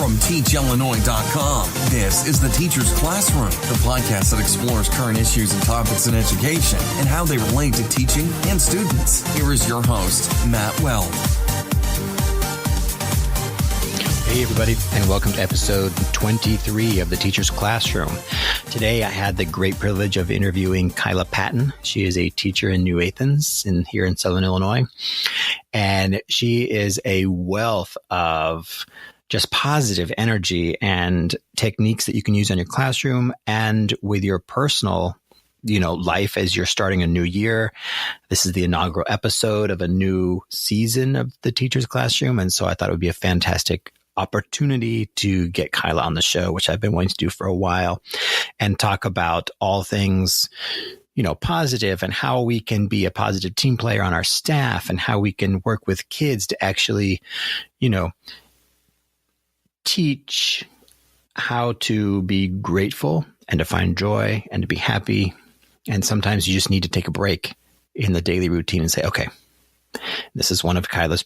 from teachillinois.com. This is The Teacher's Classroom, the podcast that explores current issues and topics in education and how they relate to teaching and students. Here is your host, Matt Weld. Hey everybody, and welcome to episode 23 of The Teacher's Classroom. Today I had the great privilege of interviewing Kyla Patton. She is a teacher in New Athens here in Southern Illinois. And she is a wealth of just positive energy and techniques that you can use in your classroom and with your personal life as you're starting a new year. This is the inaugural episode of a new season of The Teacher's Classroom. And so I thought it would be a fantastic opportunity to get Kyla on the show, which I've been wanting to do for a while, and talk about all things, positive and how we can be a positive team player on our staff and how we can work with kids to actually, teach how to be grateful and to find joy and to be happy. And sometimes you just need to take a break in the daily routine and say, okay, this is one of Kyla's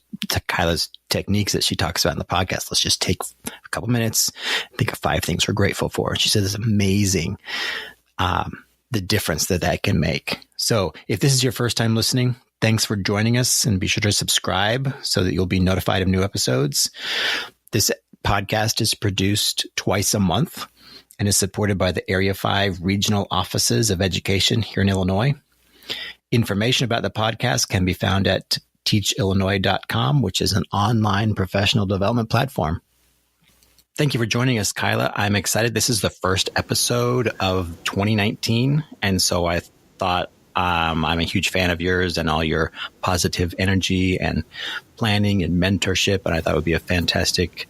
techniques that she talks about in the podcast. Let's just take a couple minutes, think of 5 things we're grateful for. And she says it's amazing, the difference that can make. So if this is your first time listening, thanks for joining us, and be sure to subscribe so that you'll be notified of new episodes. This podcast is produced twice a month and is supported by the Area 5 Regional Offices of Education here in Illinois. Information about the podcast can be found at teachillinois.com, which is an online professional development platform. Thank you for joining us, Kyla. I'm excited. This is the first episode of 2019. And so I thought I'm a huge fan of yours and all your positive energy and planning and mentorship. And I thought it would be a fantastic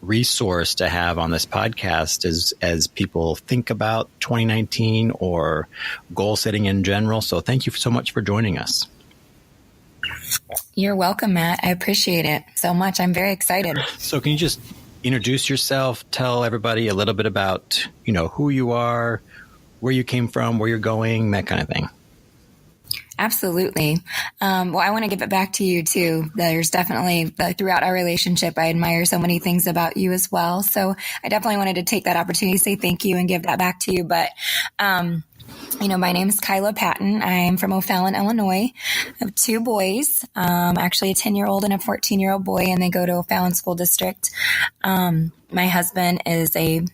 resource to have on this podcast as people think about 2019 or goal setting in general. So thank you so much for joining us. You're welcome, Matt. I appreciate it so much. I'm very excited. So can you just introduce yourself, tell everybody a little bit about, who you are, where you came from, where you're going, that kind of thing? Absolutely. Well, I want to give it back to you too. There's definitely throughout our relationship, I admire so many things about you as well. So I definitely wanted to take that opportunity to say thank you and give that back to you. But, my name is Kyla Patton. I'm from O'Fallon, Illinois. I have 2 boys, actually a 10-year-old and a 14-year-old boy, and they go to O'Fallon School District. My husband is an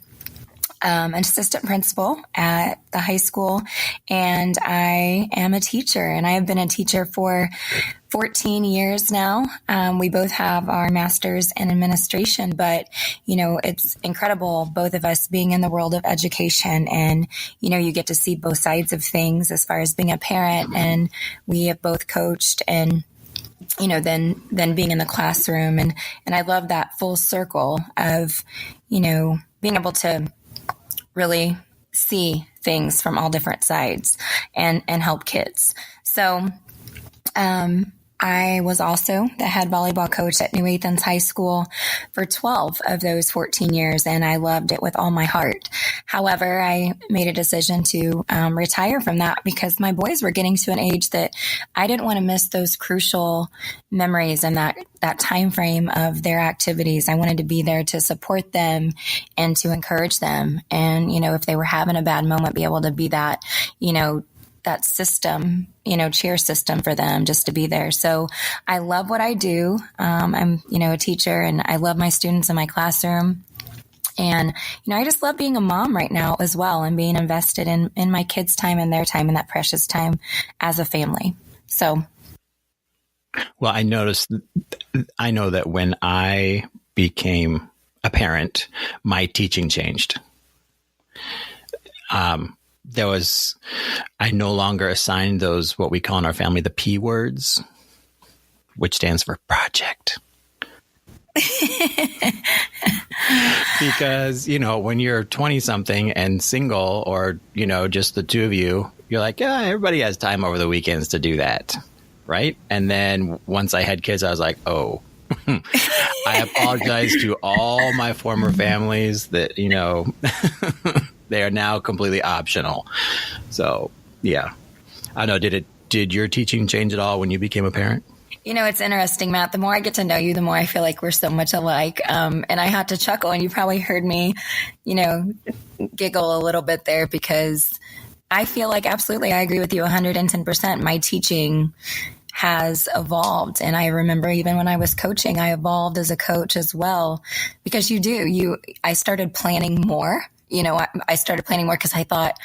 assistant principal at the high school, and I am a teacher, and I have been a teacher for 14 years now. We both have our masters in administration, but, it's incredible, both of us being in the world of education, and, you get to see both sides of things as far as being a parent, and we have both coached and then being in the classroom. And I love that full circle of, being able to really see things from all different sides and help kids. So, I was also the head volleyball coach at New Athens High School for 12 of those 14 years, and I loved it with all my heart. However, I made a decision to retire from that because my boys were getting to an age that I didn't want to miss those crucial memories and that time frame of their activities. I wanted to be there to support them and to encourage them. And, if they were having a bad moment, be able to be that, that system, cheer system for them, just to be there. So I love what I do. I'm, a teacher, and I love my students in my classroom. And, I just love being a mom right now as well, and being invested in my kids' time and their time and that precious time as a family. So. Well, I know that when I became a parent, my teaching changed. I no longer assigned those, what we call in our family, the P words, which stands for project. Because, when you're 20 something and single, or, just the 2 of you, you're like, yeah, everybody has time over the weekends to do that. Right. And then once I had kids, I was like, oh, I apologize to all my former families that, they are now completely optional. So, yeah. I don't know. Did your teaching change at all when you became a parent? It's interesting, Matt. The more I get to know you, the more I feel like we're so much alike. And I had to chuckle, and you probably heard me, giggle a little bit there, because I feel like absolutely I agree with you 110%. My teaching has evolved. And I remember even when I was coaching, I evolved as a coach as well, because I started planning more. I started planning more because I thought,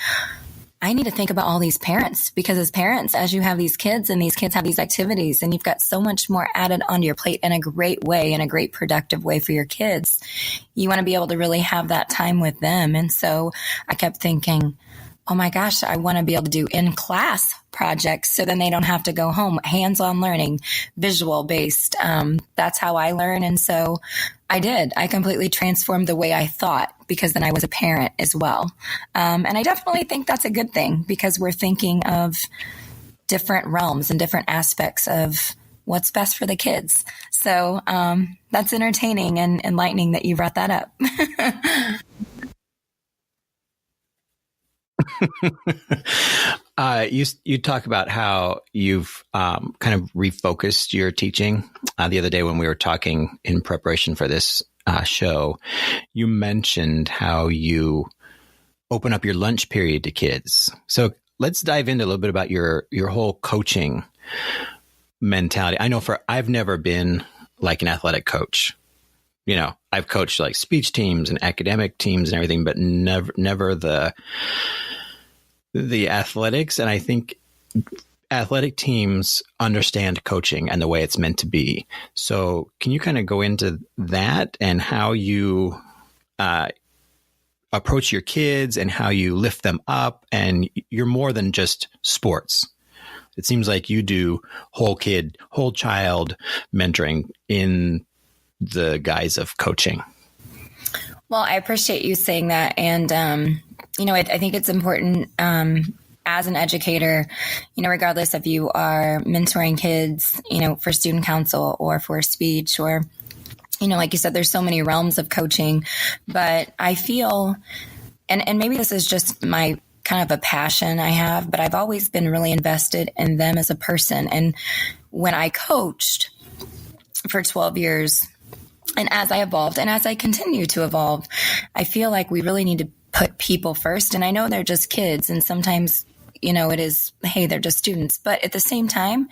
I need to think about all these parents, because as parents, as you have these kids and these kids have these activities, and you've got so much more added onto your plate in a great way, in a great productive way for your kids, you want to be able to really have that time with them. And so I kept thinking, oh my gosh, I want to be able to do in-class projects so then they don't have to go home. Hands-on learning, visual based. That's how I learn. And so I did. I completely transformed the way I thought, because then I was a parent as well. And I definitely think that's a good thing, because we're thinking of different realms and different aspects of what's best for the kids. So that's entertaining and enlightening that you brought that up. You talk about how you've kind of refocused your teaching. The other day when we were talking in preparation for this show, you mentioned how you open up your lunch period to kids. So let's dive into a little bit about your whole coaching mentality. I know I've never been like an athletic coach. I've coached like speech teams and academic teams and everything, but never the athletics. And I think athletic teams understand coaching and the way it's meant to be. So can you kind of go into that and how you approach your kids and how you lift them up? And you're more than just sports. It seems like you do whole child mentoring in the guise of coaching. Well, I appreciate you saying that. And, I think it's important as an educator, regardless if you are mentoring kids, for student council or for speech or, like you said, there's so many realms of coaching. But I feel, and maybe this is just my kind of a passion I have, but I've always been really invested in them as a person. And when I coached for 12 years, and as I evolved and as I continue to evolve, I feel like we really need to put people first. And I know they're just kids, and sometimes, it is, hey, they're just students. But at the same time,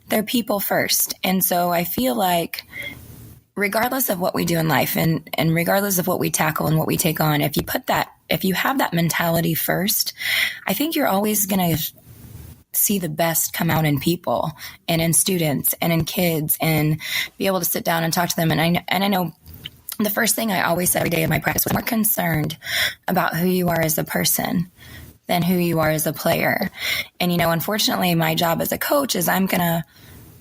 they're people first. And so I feel like regardless of what we do in life and regardless of what we tackle and what we take on, if you have that mentality first, I think you're always going to see the best come out in people and in students and in kids, and be able to sit down and talk to them. And I know the first thing I always said every day of my practice was, more concerned about who you are as a person than who you are as a player. And, unfortunately, my job as a coach is I'm going to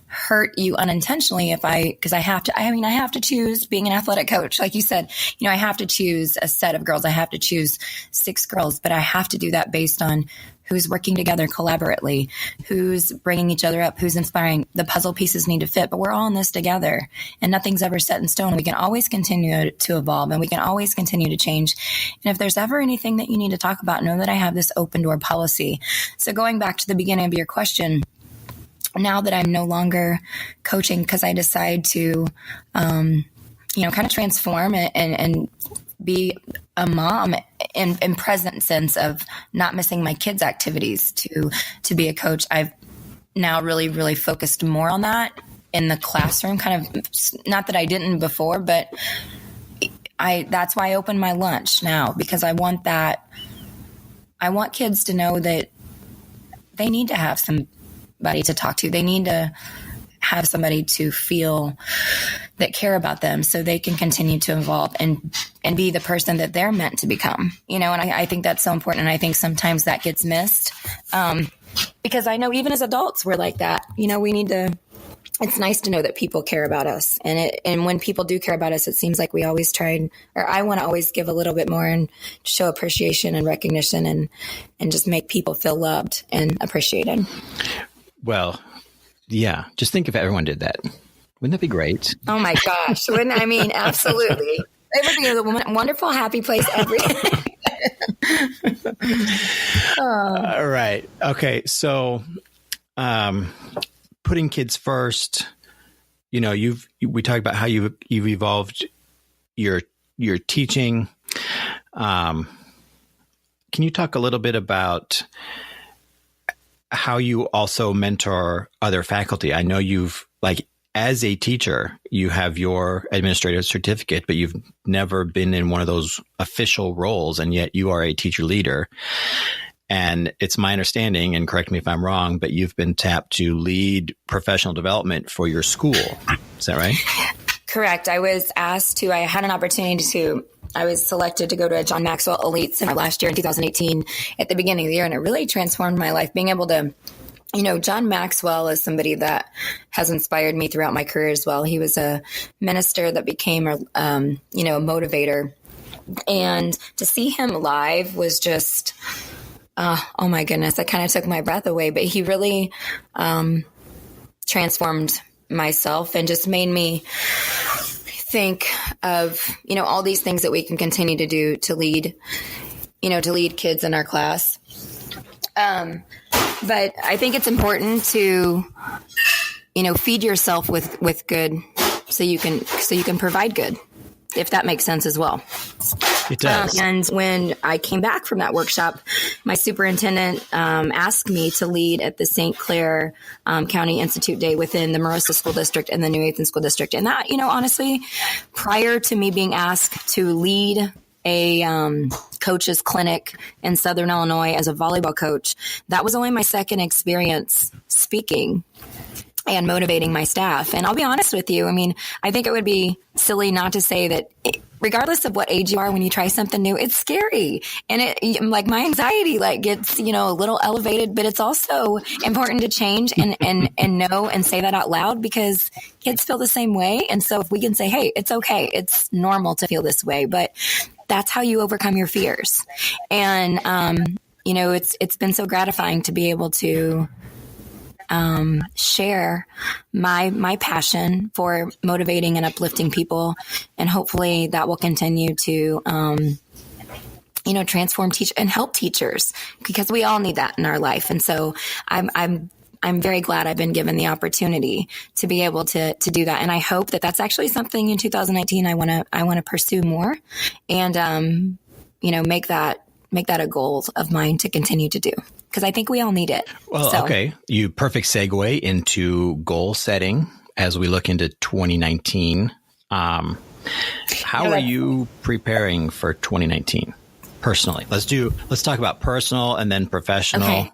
hurt you unintentionally because I have to choose being an athletic coach. Like you said, I have to choose a set of girls. I have to choose 6 girls, but I have to do that based on who's working together collaboratively, who's bringing each other up, who's inspiring. The puzzle pieces need to fit, but we're all in this together, and nothing's ever set in stone. We can always continue to evolve, and we can always continue to change. And if there's ever anything that you need to talk about, know that I have this open door policy. So going back to the beginning of your question, now that I'm no longer coaching because I decide to, kind of transform and be a mom in present sense of not missing my kids' activities to be a coach, I've now really, really focused more on that in the classroom. Kind of, not that I didn't before, but that's why I open my lunch now, because I want kids to know that they need to have somebody to talk to. They need to have somebody to feel that care about them so they can continue to evolve and be the person that they're meant to become, and I think that's so important. And I think sometimes that gets missed because I know even as adults, we're like that, we need to, it's nice to know that people care about us. And when people do care about us, it seems like we always I want to always give a little bit more and show appreciation and recognition and just make people feel loved and appreciated. Well, yeah, just think if everyone did that. Wouldn't that be great? Oh my gosh. Absolutely. It would be a wonderful, happy place every day. All right. Okay. So, putting kids first, we talked about how you've evolved your teaching. Can you talk a little bit about how you also mentor other faculty? I know as a teacher, you have your administrative certificate, but you've never been in one of those official roles, and yet you are a teacher leader. And it's my understanding, and correct me if I'm wrong, but you've been tapped to lead professional development for your school. Is that right? Correct. I was I had an opportunity I was selected to go to a John Maxwell Elite Center last year in 2018 at the beginning of the year, and it really transformed my life. Being able to, John Maxwell is somebody that has inspired me throughout my career as well. He was a minister that became a motivator, and to see him live was just, oh my goodness, that kind of took my breath away. But he really transformed myself and just made me think of, all these things that we can continue to do to lead kids in our class. But I think it's important to, feed yourself with good so you can provide good, if that makes sense as well. It does. And when I came back from that workshop, my superintendent asked me to lead at the St. Clair County Institute Day within the Marosa School District and the New Athens School District. And that, honestly, prior to me being asked to lead a coach's clinic in Southern Illinois as a volleyball coach, that was only my second experience speaking and motivating my staff. And I'll be honest with you. I think it would be silly not to say that regardless of what age you are, when you try something new, it's scary. And my anxiety gets, a little elevated, but it's also important to change and know and say that out loud, because kids feel the same way. And so if we can say, hey, it's okay, it's normal to feel this way, but that's how you overcome your fears. And, it's been so gratifying to be able to share my passion for motivating and uplifting people. And hopefully that will continue to, transform teach and help teachers, because we all need that in our life. And so I'm very glad I've been given the opportunity to be able to do that. And I hope that that's actually something in 2019 I want to pursue more and, make that a goal of mine to continue to do, because I think we all need it. Well, okay. Perfect segue into goal setting as we look into 2019. How are you preparing for 2019 personally? Let's talk about personal and then professional. Okay.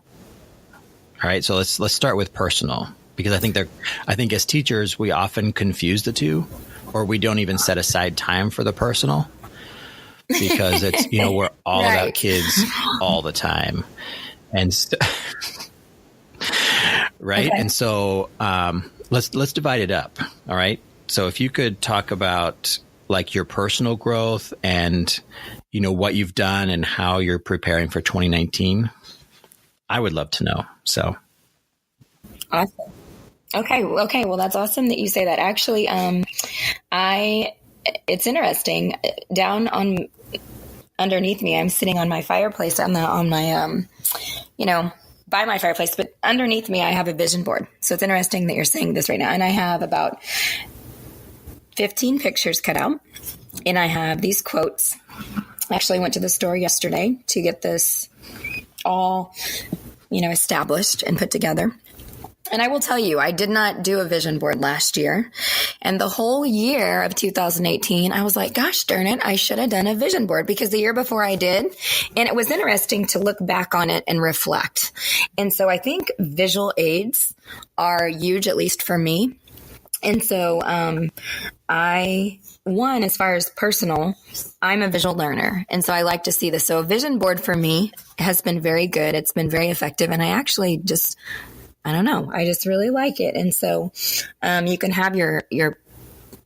All right. So let's start with personal, because I think as teachers, we often confuse the two, or we don't even set aside time for the personal, because it's, we're all right. about kids all the time. And right. Okay. And so let's divide it up. All right. So if you could talk about your personal growth and, what you've done and how you're preparing for 2019, I would love to know. So. Awesome. Okay. Well, that's awesome that you say that. Actually, it's interesting. Down underneath me, I'm sitting on my fireplace by my fireplace, but underneath me, I have a vision board. So it's interesting that you're saying this right now. And I have about 15 pictures cut out, and I have these quotes. I actually went to the store yesterday to get this all, established and put together. And I will tell you, I did not do a vision board last year. And the whole year of 2018, I was like, gosh darn it, I should have done a vision board, because the year before I did. And it was interesting to look back on it and reflect. And so I think visual aids are huge, at least for me. And so as far as personal, I'm a visual learner. And so I like to see this. So a vision board for me has been very good. It's been very effective. And I actually I don't know, I just really like it. And so you can have your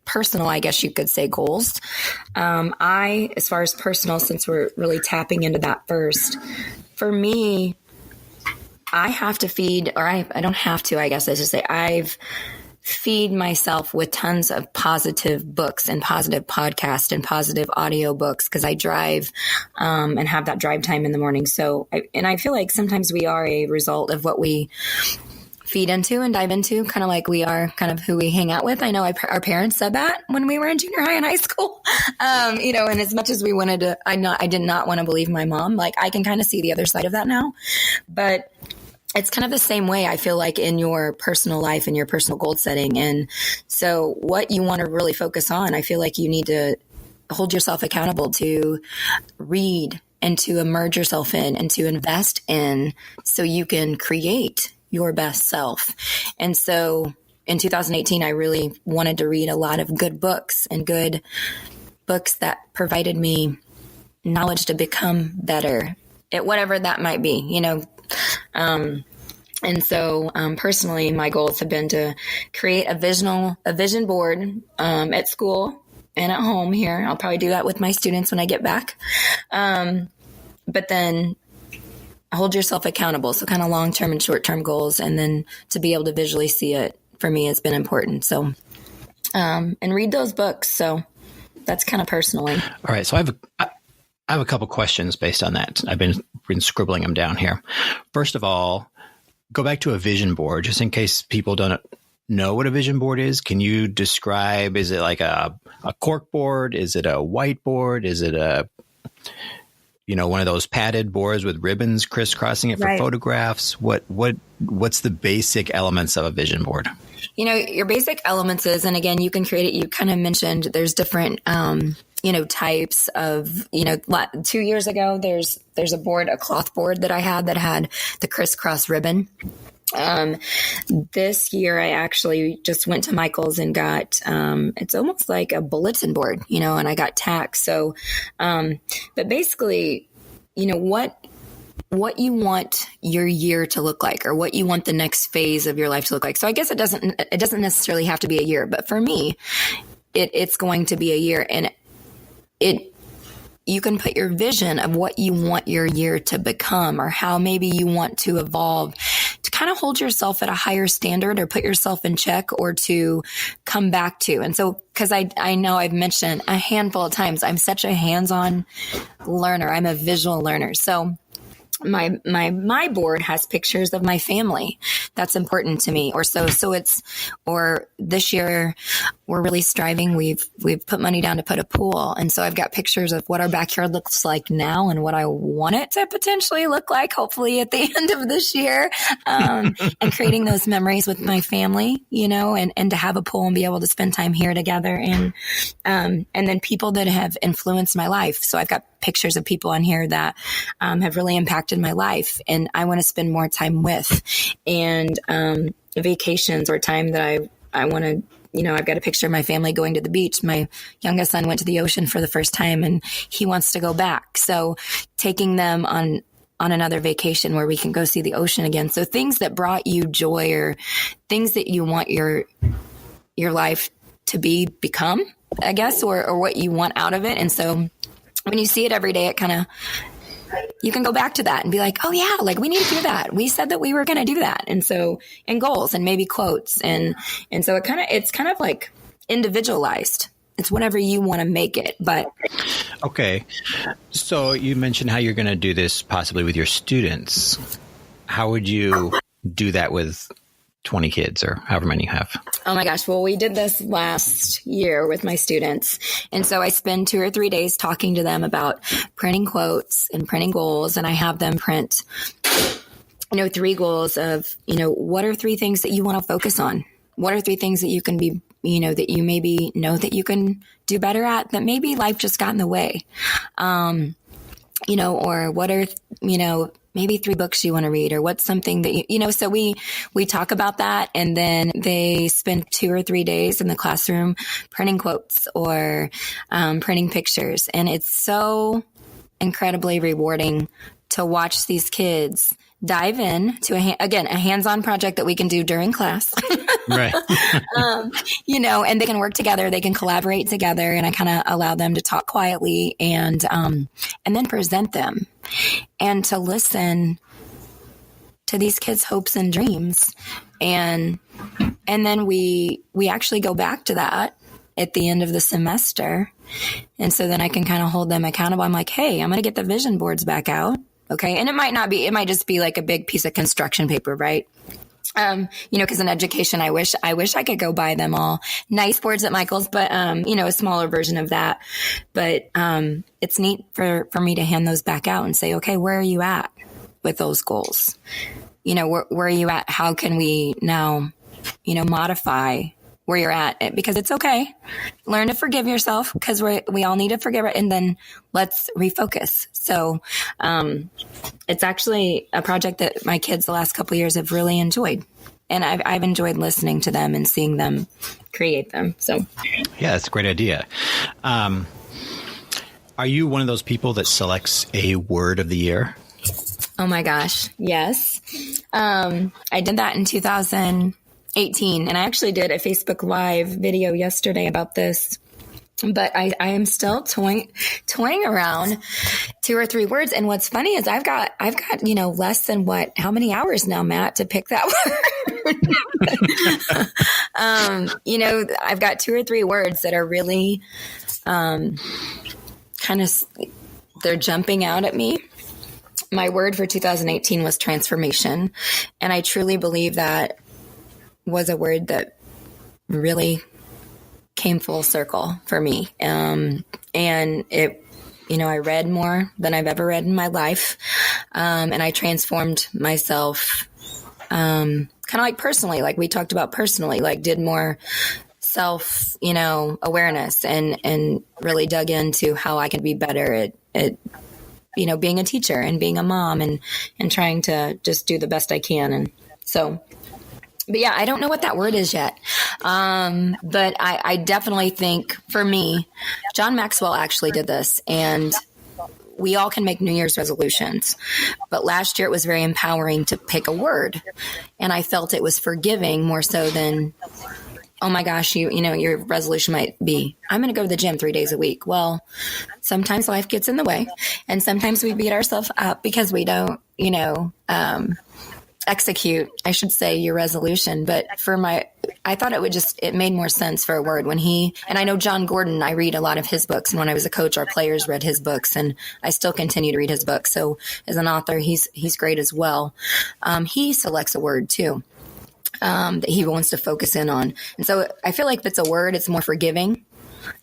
personal, I guess you could say, goals. As far as personal, since we're really tapping into that first, for me, I have to feed, or I don't have to, I guess I should say, I've feed myself with tons of positive books and positive podcasts and positive audio books, because I drive and have that drive time in the morning. So, I feel like sometimes we are a result of what we feed into and dive into, kind of like we are kind of who we hang out with. I know our parents said that when we were in junior high and high school, and as much as we wanted to, I did not want to believe my mom. Like, I can kind of see the other side of that now, but it's kind of the same way, I feel like, in your personal life and your personal goal setting. And so what you want to really focus on, I feel like you need to hold yourself accountable to read and to immerse yourself in and to invest in so you can create your best self. And so in 2018, I really wanted to read a lot of good books and good books that provided me knowledge to become better at whatever that might be, And so personally, my goals have been to create a vision board at school and at home here. I'll probably do that with my students when I get back. But then hold yourself accountable. So kind of long-term and short-term goals. And then to be able to visually see it for me has been important. So, and read those books. So that's kind of personally. All right. So I have a couple questions based on that. I've been scribbling them down here. First of all, go back to a vision board, just in case people don't know what a vision board is. Can you describe, is it like a cork board? Is it a whiteboard? Is it one of those padded boards with ribbons crisscrossing it for photographs? What's the basic elements of a vision board? Your basic elements is, and again, you can create it. You kind of mentioned there's different, types of, 2 years ago, there's a cloth board that I had that had the crisscross ribbon. This year I actually just went to Michael's and got, it's almost like a bulletin board, and I got tacks. So, but basically, what you want your year to look like, or what you want the next phase of your life to look like. So I guess it doesn't necessarily have to be a year, but for me, it's going to be a year, and you can put your vision of what you want your year to become, or how maybe you want to evolve, to kind of hold yourself at a higher standard, or put yourself in check, or to come back to. And so, because I know I've mentioned a handful of times, I'm such a hands-on learner. I'm a visual learner. So my board has pictures of my family. That's important to me. Or this year we're really striving. We've put money down to put a pool. And so I've got pictures of what our backyard looks like now and what I want it to potentially look like, hopefully at the end of this year. And creating those memories with my family, and to have a pool and be able to spend time here together. And then people that have influenced my life. So I've got pictures of people on here that have really impacted my life and I want to spend more time with, and vacations or time that I want to, I've got a picture of my family going to the beach. My youngest son went to the ocean for the first time and he wants to go back. So taking them on another vacation where we can go see the ocean again. So things that brought you joy, or things that you want your life to become, I guess, or what you want out of it. And so when you see it every day, it kind of, you can go back to that and be like, oh yeah, like we need to do that. We said that we were going to do that. And so, and goals and maybe quotes. And so it's kind of like individualized. It's whatever you want to make it. But okay. So you mentioned how you're going to do this possibly with your students. How would you do that with 20 kids or however many you have? Oh my gosh. Well, we did this last year with my students. And so I spend 2 or 3 days talking to them about printing quotes and printing goals. And I have them print, 3 goals of, what are 3 things that you want to focus on? What are 3 things that you can be, that you maybe know that you can do better at, that maybe life just got in the way? Or what are, maybe 3 books you want to read, or what's something that, so we talk about that. And then they spend 2 or 3 days in the classroom printing quotes or printing pictures. And it's so incredibly rewarding to watch these kids dive in to a hands-on project that we can do during class. Right. And they can work together, they can collaborate together, and I kind of allow them to talk quietly and then present them and to listen to these kids' hopes and dreams. And then we actually go back to that at the end of the semester. And so then I can kind of hold them accountable. I'm like, hey, I'm going to get the vision boards back out. Okay. And it might just be like a big piece of construction paper, right? Because in education, I wish I could go buy them all. Nice boards at Michael's, but, a smaller version of that. But it's neat for me to hand those back out and say, okay, where are you at with those goals? Where are you at? How can we now, modify where you're at? Because it's okay. Learn to forgive yourself, because we all need to forgive it, and then let's refocus. So it's actually a project that my kids the last couple of years have really enjoyed. And I've enjoyed listening to them and seeing them create them. So yeah, that's a great idea. Are you one of those people that selects a word of the year? Oh my gosh. Yes. I did that in 2018, and I actually did a Facebook Live video yesterday about this, but I am still toying around 2 or 3 words. And what's funny is I've got, less than how many hours now, Matt, to pick that word. I've got 2 or 3 words that are really, they're jumping out at me. My word for 2018 was transformation. And I truly believe that was a word that really came full circle for me. And it, I read more than I've ever read in my life. And I transformed myself, kind of like personally, like we talked about personally, like did more self, awareness and really dug into how I can be better at being a teacher and being a mom and trying to just do the best I can. And so, but yeah, I don't know what that word is yet. But I definitely think for me, John Maxwell actually did this, and we all can make New Year's resolutions. But last year it was very empowering to pick a word. And I felt it was forgiving more so than, oh my gosh, your resolution might be, I'm going to go to the gym 3 days a week. Well, sometimes life gets in the way, and sometimes we beat ourselves up because we don't, execute, I should say, your resolution. But I thought it made more sense for a word when and I know John Gordon, I read a lot of his books. And when I was a coach, our players read his books, and I still continue to read his books. So as an author, he's great as well. He selects a word too. That he wants to focus in on. And so I feel like if it's a word, it's more forgiving.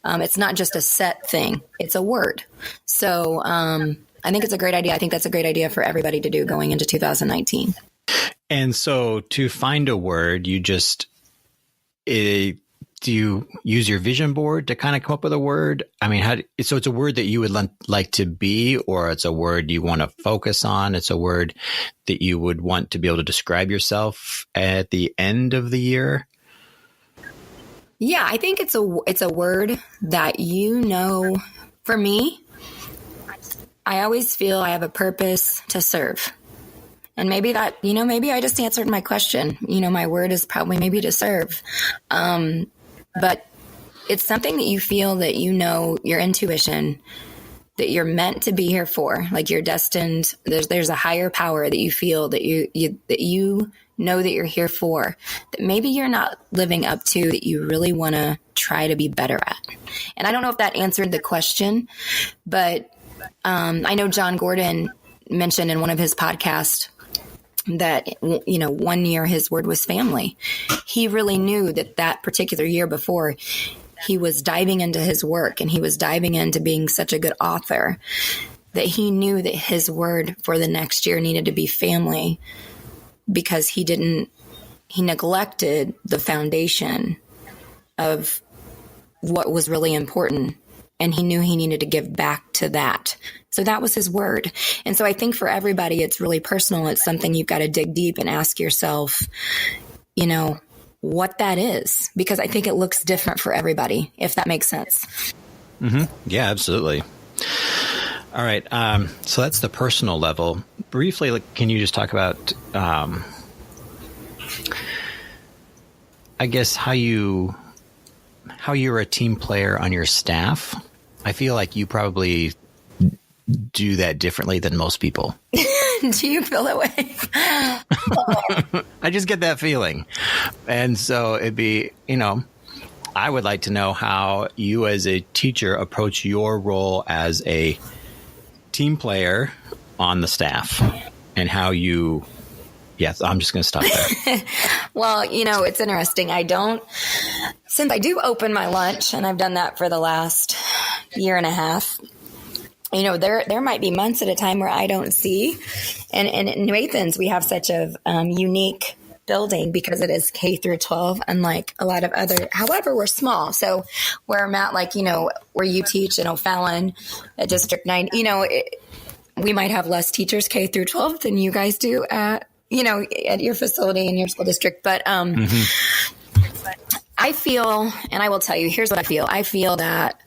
It's not just a set thing. It's a word. So I think it's a great idea. I think that's a great idea for everybody to do going into 2019. And so to find a word, do you use your vision board to kind of come up with a word? I mean, so it's a word that you would like to be, or it's a word you want to focus on? It's a word that you would want to be able to describe yourself at the end of the year? Yeah, I think it's a word that, for me, I always feel I have a purpose to serve. And maybe that, maybe I just answered my question. My word is probably maybe to serve. But it's something that you feel that your intuition, that you're meant to be here for, like you're destined. There's a higher power that you feel that you know that you're here for, that maybe you're not living up to, that you really want to try to be better at. And I don't know if that answered the question, but I know John Gordon mentioned in one of his podcasts that, 1 year his word was family. He really knew that particular year before, he was diving into his work and he was diving into being such a good author, that he knew that his word for the next year needed to be family, because he neglected the foundation of what was really important. And he knew he needed to give back to that. So that was his word. And so I think for everybody, it's really personal. It's something you've got to dig deep and ask yourself, what that is, because I think it looks different for everybody, if that makes sense. Mm-hmm. Yeah, absolutely. All right. So that's the personal level. Briefly, can you just talk about, I guess, how you're a team player on your staff? I feel like you probably do that differently than most people. Do you feel that way? I just get that feeling. And so it'd be, I would like to know how you as a teacher approach your role as a team player on the staff, and how you Yes, I'm just going to stop there. Well, it's interesting. Since I do open my lunch, and I've done that for the last year and a half, there might be months at a time where I don't see. And in New Athens, we have such a unique building because it is K through 12, unlike a lot of other. However, we're small. So where I'm at, where you teach in O'Fallon at District 9, we might have less teachers K through 12 than you guys do at your facility in your school district. But I feel, and I will tell you, here's what I feel. I feel that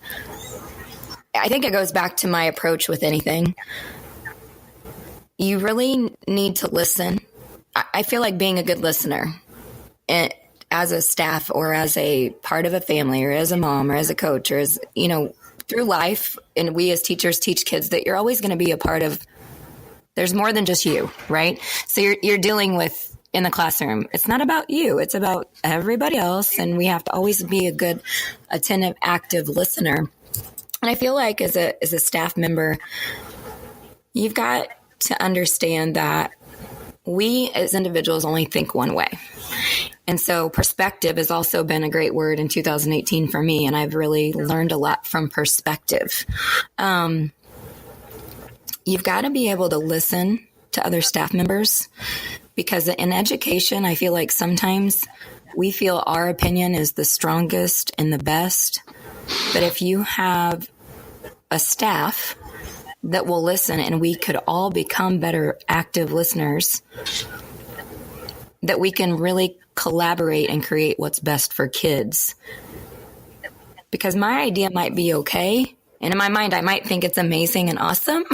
I think it goes back to my approach with anything. You really need to listen. I feel like being a good listener as a staff or as a part of a family or as a mom or as a coach or as, through life. And we as teachers teach kids that you're always going to be a part of, there's more than just you, right? So you're dealing with in the classroom. It's not about you. It's about everybody else. And we have to always be a good, attentive, active listener. And I feel like as a staff member, you've got to understand that we as individuals only think one way. And so perspective has also been a great word in 2018 for me. And I've really learned a lot from perspective. You've got to be able to listen to other staff members because in education, I feel like sometimes we feel our opinion is the strongest and the best. But if you have a staff that will listen and we could all become better active listeners, that we can really collaborate and create what's best for kids. Because my idea might be okay. And in my mind, I might think it's amazing and awesome.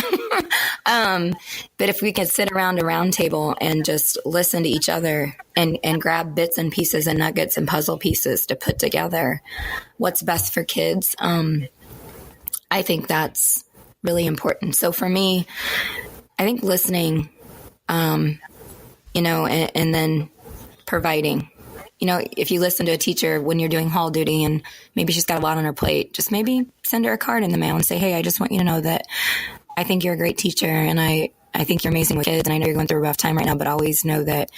But if we could sit around a round table and just listen to each other and grab bits and pieces and nuggets and puzzle pieces to put together what's best for kids, I think that's really important. So for me, I think listening, and then providing. If you listen to a teacher when you're doing hall duty and maybe she's got a lot on her plate, just maybe send her a card in the mail and say, hey, I just want you to know that I think you're a great teacher and I think you're amazing with kids and I know you're going through a rough time right now, but always know that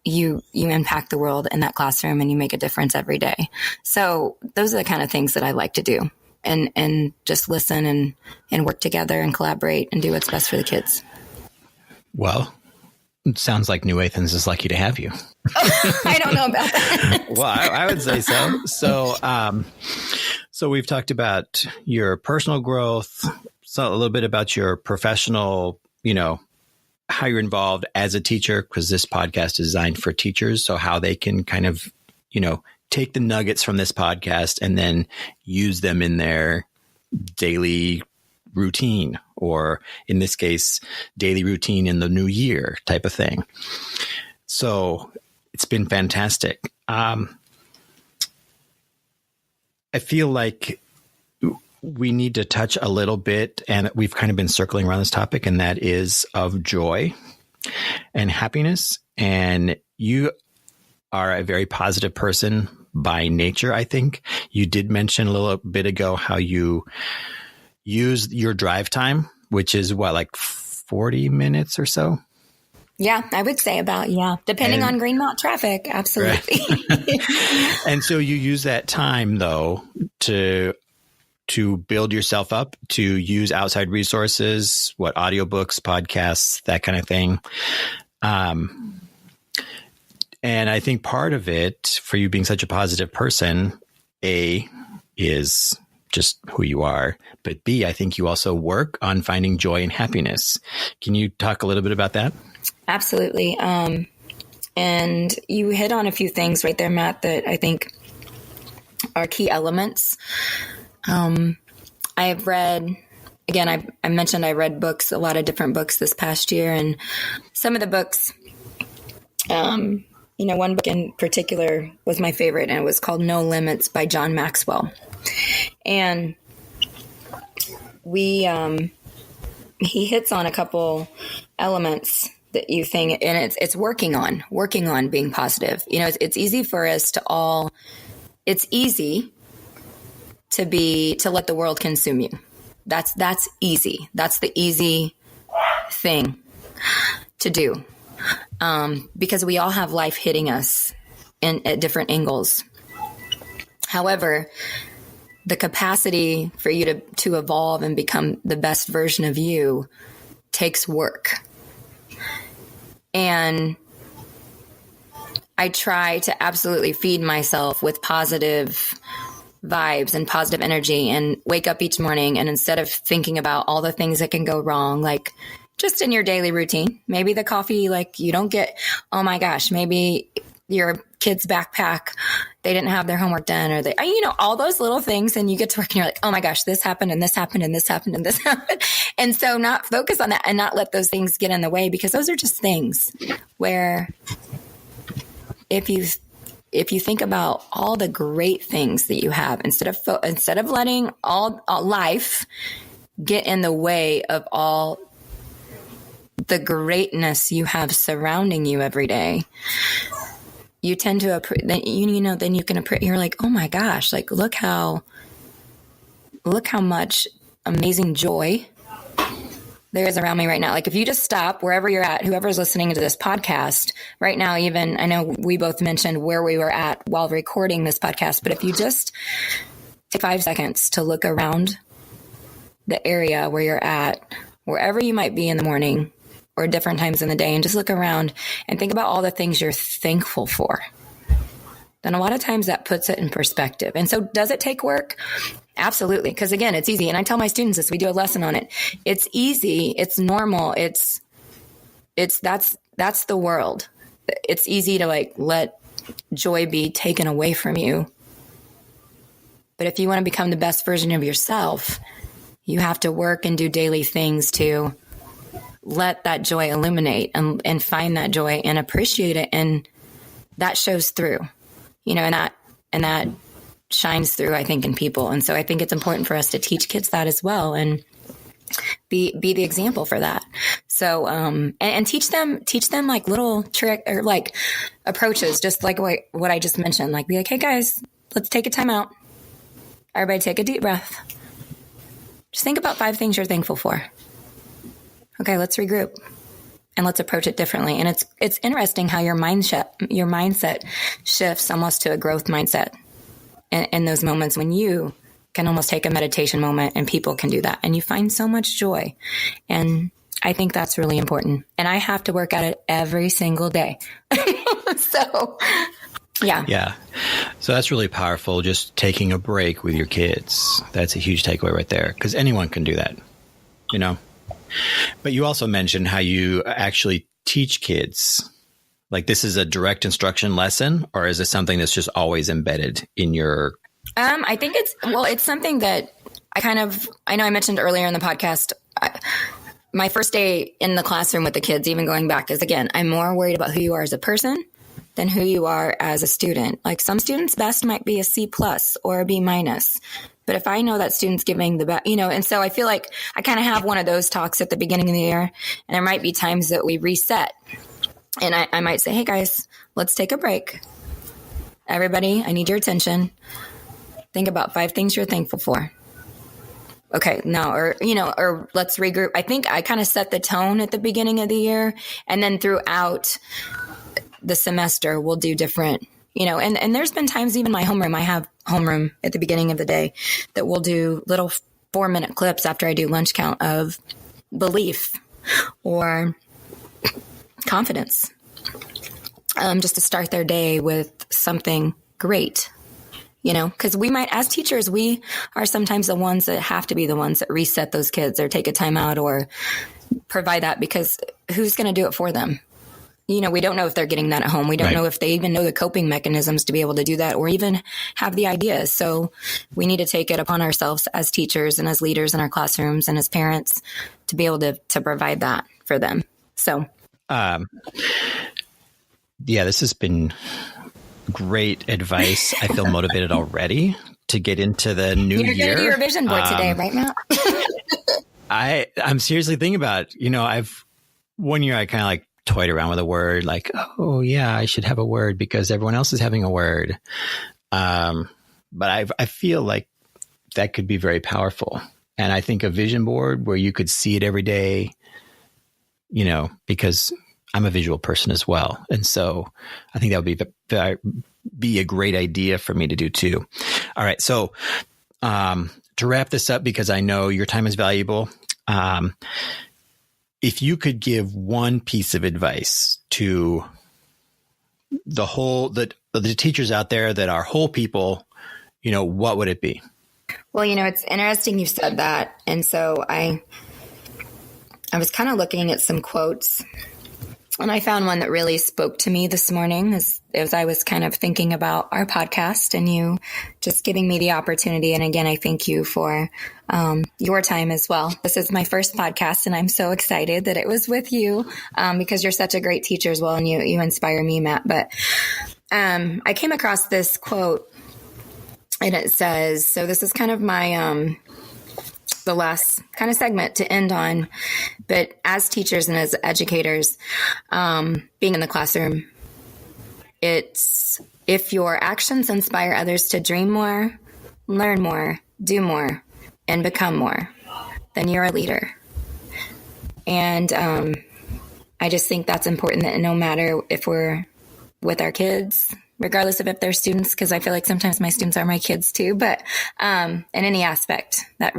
you impact the world in that classroom and you make a difference every day. So those are the kind of things that I like to do and just listen and work together and collaborate and do what's best for the kids. Well, it sounds like New Athens is lucky to have you. I don't know about that. Well, I would say so. So we've talked about your personal growth, so a little bit about your professional, how you're involved as a teacher, because this podcast is designed for teachers. So how they can kind of, take the nuggets from this podcast and then use them in their daily routine, or in this case, daily routine in the new year type of thing. So it's been fantastic. I feel like we need to touch a little bit, and we've kind of been circling around this topic, and that is of joy and happiness. And you are a very positive person by nature, I think. You did mention a little bit ago how you use your drive time, which is like 40 minutes or so? Yeah, I would say depending on Greenmount traffic. Absolutely. Right. And so you use that time though to build yourself up, to use outside resources, audiobooks, podcasts, that kind of thing. And I think part of it for you being such a positive person, A, is just who you are, but B, I think you also work on finding joy and happiness. Can you talk a little bit about that? Absolutely. And you hit on a few things right there, Matt, that I think are key elements. I've read, again, I mentioned I read books, a lot of different books this past year, and some of the books, one book in particular was my favorite, and it was called No Limits by John Maxwell. And he hits on a couple elements that you think, and it's working on being positive. It's easy for us to it's easy to let the world consume you. That's easy. That's the easy thing to do. because we all have life hitting us at different angles. However, the capacity for you to evolve and become the best version of you takes work. And I try to absolutely feed myself with positive vibes and positive energy and wake up each morning. And instead of thinking about all the things that can go wrong, like just in your daily routine, maybe the coffee, like you don't get, oh my gosh, maybe your kid's backpack, they didn't have their homework done, or they, all those little things. And you get to work and you're like, oh my gosh, this happened and this happened and this happened and this happened. And so not focus on that and not let those things get in the way, because those are just things where if you think about all the great things that you have, instead of letting all life get in the way of all the greatness you have surrounding you every day, you tend to, then you can, you're like, oh my gosh, like, look how much amazing joy there is around me right now. Like if you just stop wherever you're at, whoever's listening to this podcast right now, even I know we both mentioned where we were at while recording this podcast, but if you just take 5 seconds to look around the area where you're at, wherever you might be in the morning or different times in the day, and just look around and think about all the things you're thankful for, then a lot of times that puts it in perspective. And so does it take work? Absolutely. Because again, it's easy. And I tell my students this, we do a lesson on it. It's easy. It's normal. That's the world. It's easy to like let joy be taken away from you. But if you want to become the best version of yourself, you have to work and do daily things to let that joy illuminate and find that joy and appreciate it. And that shows through, and that shines through, I think, in people. And so I think it's important for us to teach kids that as well and be the example for that. So, and teach them like little trick or like approaches, just like what I just mentioned, like be like, hey guys, let's take a time out. Everybody take a deep breath. Just think about 5 things you're thankful for. Okay, let's regroup and let's approach it differently. And it's interesting how your mindset shifts almost to a growth mindset in those moments when you can almost take a meditation moment and people can do that. And you find so much joy. And I think that's really important. And I have to work at it every single day. So, yeah. Yeah. So that's really powerful. Just taking a break with your kids. That's a huge takeaway right there, because anyone can do that, But you also mentioned how you actually teach kids. Like this is a direct instruction lesson, or is it something that's just always embedded in your? I think it's something that I know I mentioned earlier in the podcast. My first day in the classroom with the kids, even going back, is again, I'm more worried about who you are as a person than who you are as a student. Like some students' best might be a C+ or a B-. But if I know that student's giving the best, and so I feel like I kind of have one of those talks at the beginning of the year, and there might be times that we reset. And I might say, hey guys, let's take a break. Everybody, I need your attention. Think about 5 things you're thankful for. Okay, now, or let's regroup. I think I kind of set the tone at the beginning of the year, and then throughout the semester, we'll do different, and there's been times, even my homeroom, I have homeroom at the beginning of the day that we'll do little 4-minute clips after I do lunch count of belief or confidence, just to start their day with something great, because we might, as teachers, we are sometimes the ones that have to be the ones that reset those kids or take a time out or provide that, because who's going to do it for them? We don't know if they're getting that at home. We don't know if they even know the coping mechanisms to be able to do that or even have the ideas. So we need to take it upon ourselves as teachers and as leaders in our classrooms and as parents to be able to provide that for them. So, this has been great advice. I feel motivated already to get into the new year. You're going to do your vision board today, right, Matt? I'm seriously thinking about, one year I kind of like toyed around with a word like, oh yeah, I should have a word because everyone else is having a word. But I feel like that could be very powerful. And I think a vision board where you could see it every day, because I'm a visual person as well. And so I think that would be a great idea for me to do too. All right. So to wrap this up, because I know your time is valuable, if you could give one piece of advice to the teachers out there that are whole people, what would it be? Well, it's interesting you said that. And so I was kind of looking at some quotes, and I found one that really spoke to me this morning as I was kind of thinking about our podcast and you just giving me the opportunity. And again, I thank you for your time as well. This is my first podcast, and I'm so excited that it was with you because you're such a great teacher as well, and you inspire me, Matt. But I came across this quote, and it says, so this is kind of my the last kind of segment to end on, but as teachers and as educators, being in the classroom, it's if your actions inspire others to dream more, learn more, do more, and become more, then you're a leader. And I just think that's important, that no matter if we're with our kids, regardless of if they're students, because I feel like sometimes my students are my kids too, but in any aspect, that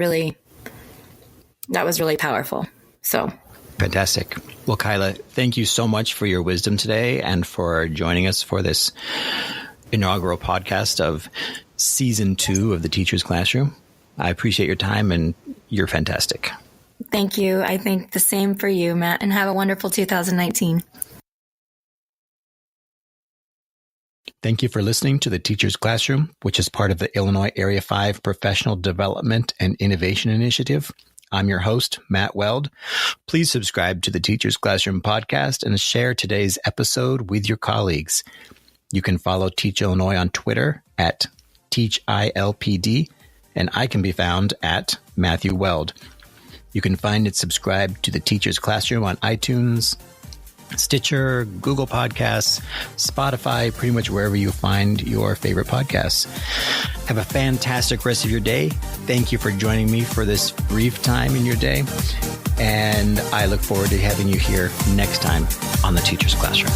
was really powerful. So fantastic. Well, Kyla, thank you so much for your wisdom today and for joining us for this inaugural podcast of season 2 of the Teacher's Classroom. I appreciate your time, and you're fantastic. Thank you. I think the same for you, Matt, and have a wonderful 2019. Thank you for listening to the Teacher's Classroom, which is part of the Illinois Area 5 Professional Development and Innovation Initiative. I'm your host, Matt Weld. Please subscribe to the Teacher's Classroom podcast and share today's episode with your colleagues. You can follow Teach Illinois on Twitter at TeachILPD, and I can be found at Matthew Weld. You can find and subscribe to the Teacher's Classroom on iTunes, Stitcher, Google Podcasts, Spotify, pretty much wherever you find your favorite podcasts. Have a fantastic rest of your day. Thank you for joining me for this brief time in your day. And I look forward to having you here next time on the Teacher's Classroom.